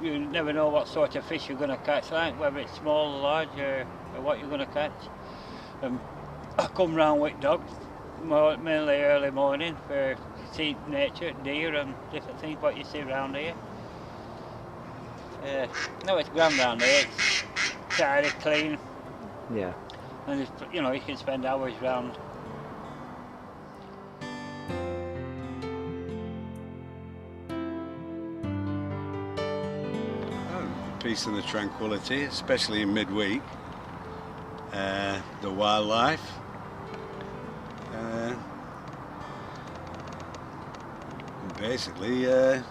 you never know what sort of fish you're going to catch, like whether it's small or large or what you're going to catch. I come round with dogs, mainly early morning, for to see nature, deer and different things what you see around here. No, it's grand round here. It's tidy, clean. Yeah. And it's, you know, you can spend hours round. Peace and the tranquility, especially in midweek. The wildlife. And basically the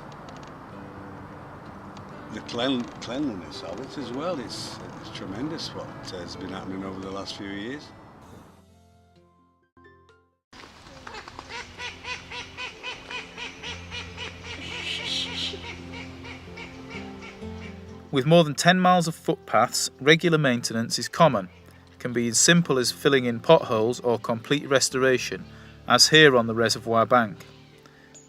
cleanliness of it as well. It's tremendous what has been happening over the last few years. With more than 10 miles of footpaths, regular maintenance is common. It can be as simple as filling in potholes or complete restoration, as here on the reservoir bank.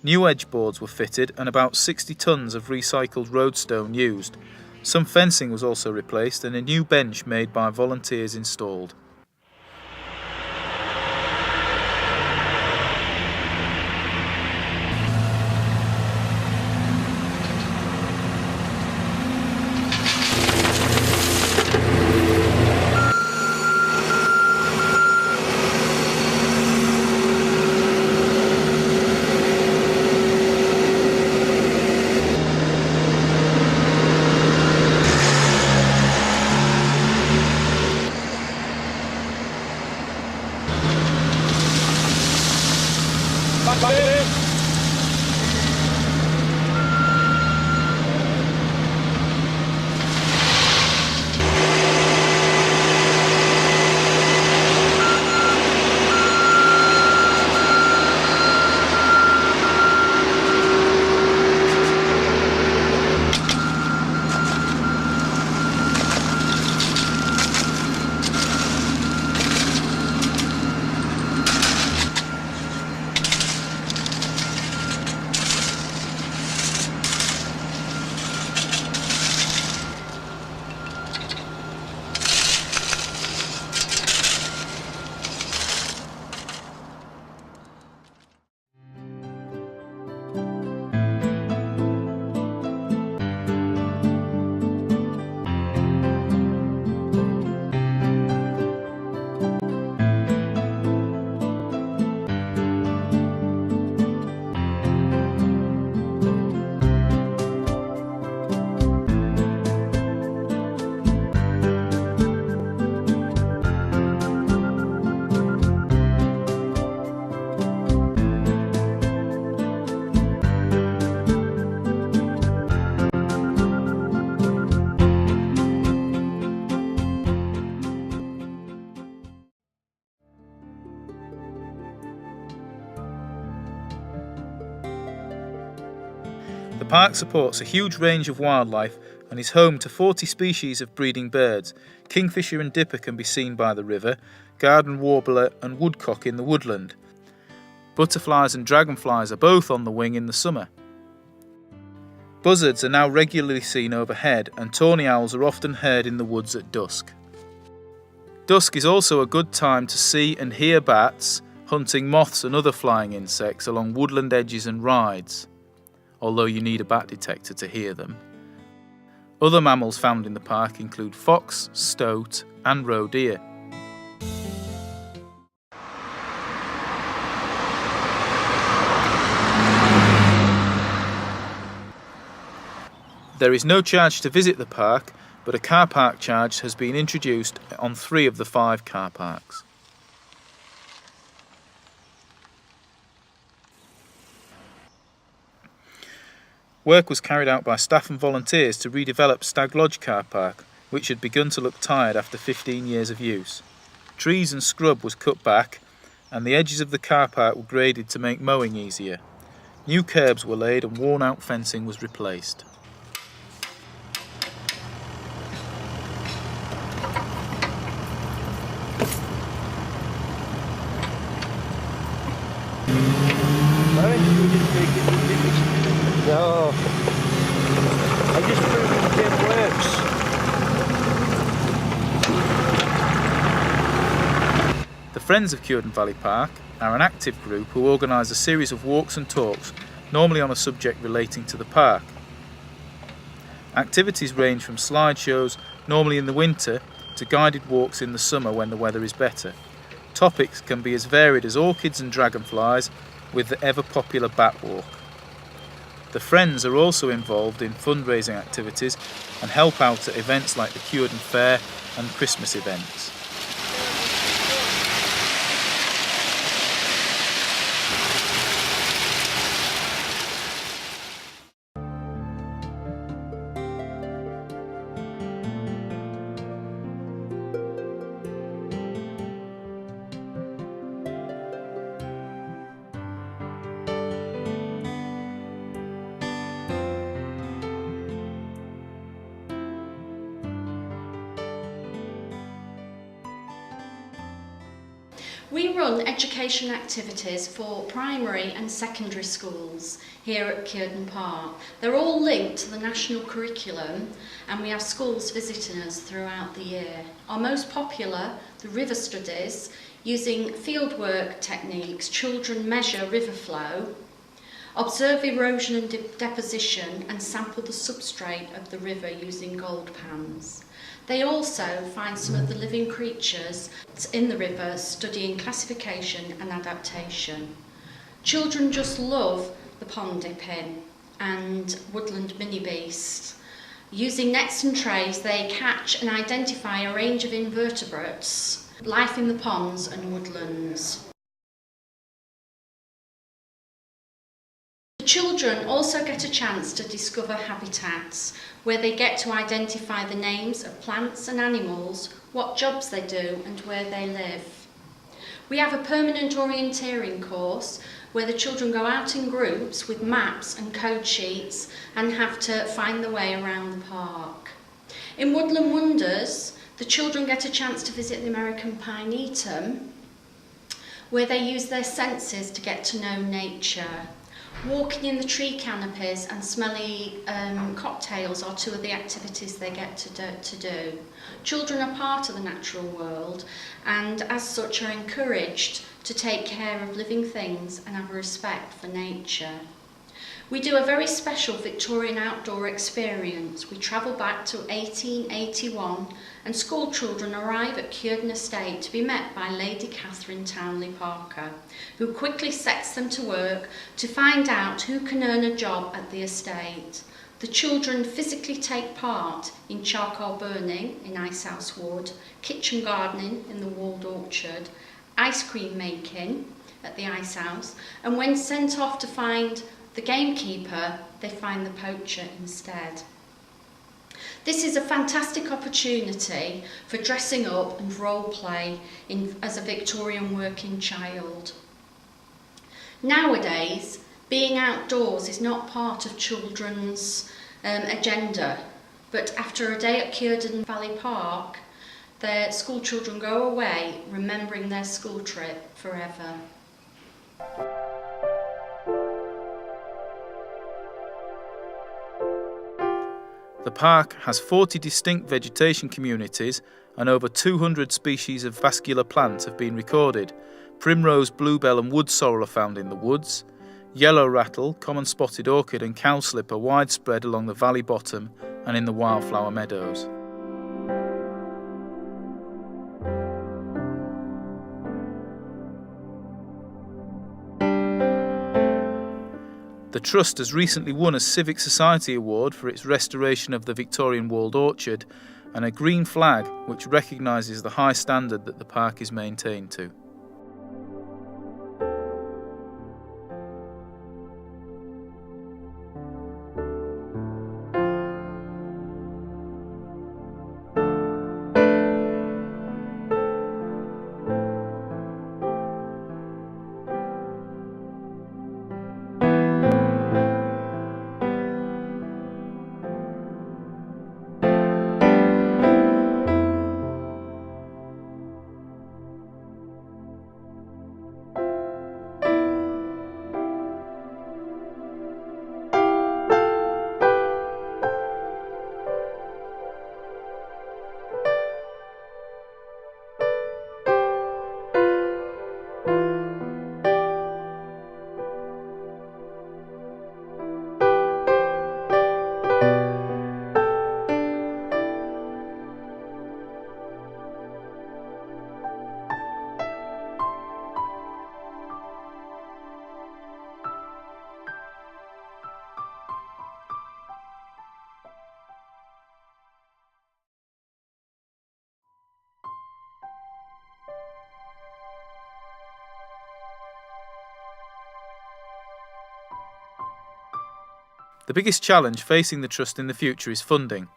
New edge boards were fitted and about 60 tonnes of recycled roadstone used. Some fencing was also replaced and a new bench made by volunteers installed. The park supports a huge range of wildlife and is home to 40 species of breeding birds. Kingfisher and dipper can be seen by the river, garden warbler and woodcock in the woodland. Butterflies and dragonflies are both on the wing in the summer. Buzzards are now regularly seen overhead and tawny owls are often heard in the woods at dusk. Dusk is also a good time to see and hear bats hunting moths and other flying insects along woodland edges and rides, although you need a bat detector to hear them. Other mammals found in the park include fox, stoat and roe deer. There is no charge to visit the park, but a car park charge has been introduced on 3 of the 5 car parks. Work was carried out by staff and volunteers to redevelop Stag Lodge car park, which had begun to look tired after 15 years of use. Trees and scrub was cut back, and the edges of the car park were graded to make mowing easier. New curbs were laid and worn-out fencing was replaced. No, I just Friends of Cuerden Valley Park are an active group who organise a series of walks and talks, normally on a subject relating to the park. Activities range from slideshows, normally in the winter, to guided walks in the summer when the weather is better. Topics can be as varied as orchids and dragonflies, with the ever-popular bat walk. The Friends are also involved in fundraising activities and help out at events like the Cuerden Fair and Christmas events. We run education activities for primary and secondary schools here at Cuerden Park. They're all linked to the national curriculum, and we have schools visiting us throughout the year. Our most popular, the river studies, using fieldwork techniques, children measure river flow, observe erosion and deposition, and sample the substrate of the river using gold pans. They also find some of the living creatures in the river, studying classification and adaptation. Children just love the pond dipping and woodland mini beasts. Using nets and trays, they catch and identify a range of invertebrates, life in the ponds and woodlands. Children also get a chance to discover habitats, where they get to identify the names of plants and animals, what jobs they do and where they live. We have a permanent orienteering course where the children go out in groups with maps and code sheets and have to find their way around the park. In Woodland Wonders, the children get a chance to visit the American pine-eatum, where they use their senses to get to know nature. Walking in the tree canopies and smelly cocktails are two of the activities they get to do. Children are part of the natural world and as such are encouraged to take care of living things and have a respect for nature. We do a very special Victorian outdoor experience. We travel back to 1881 and school children arrive at Cuerden Estate to be met by Lady Catherine Townley Parker, who quickly sets them to work to find out who can earn a job at the estate. The children physically take part in charcoal burning in Icehouse Wood, kitchen gardening in the walled orchard, ice cream making at the icehouse, and when sent off to find the gamekeeper, they find the poacher instead. This is a fantastic opportunity for dressing up and role play as a Victorian working child. Nowadays, being outdoors is not part of children's agenda, but after a day at Cuerden Valley Park, their school children go away remembering their school trip forever. The park has 40 distinct vegetation communities and over 200 species of vascular plants have been recorded. Primrose, bluebell and wood sorrel are found in the woods. Yellow rattle, common spotted orchid and cowslip are widespread along the valley bottom and in the wildflower meadows. The Trust has recently won a Civic Society Award for its restoration of the Victorian walled orchard and a green flag which recognises the high standard that the park is maintained to. The biggest challenge facing the Trust in the future is funding.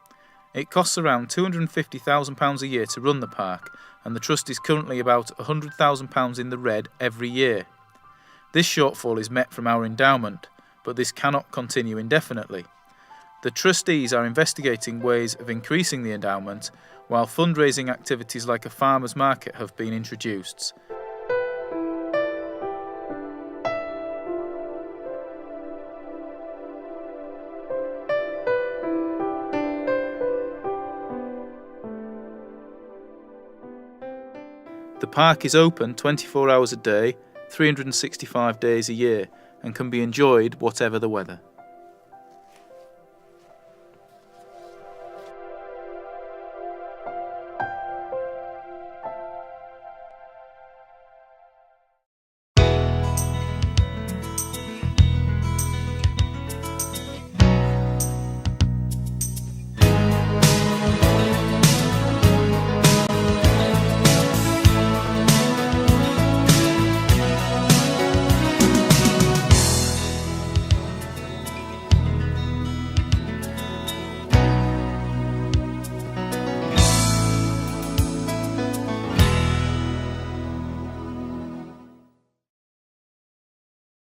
It costs around £250,000 a year to run the park, and the Trust is currently about £100,000 in the red every year. This shortfall is met from our endowment, but this cannot continue indefinitely. The trustees are investigating ways of increasing the endowment, while fundraising activities like a farmers' market have been introduced. The park is open 24 hours a day, 365 days a year, and can be enjoyed whatever the weather.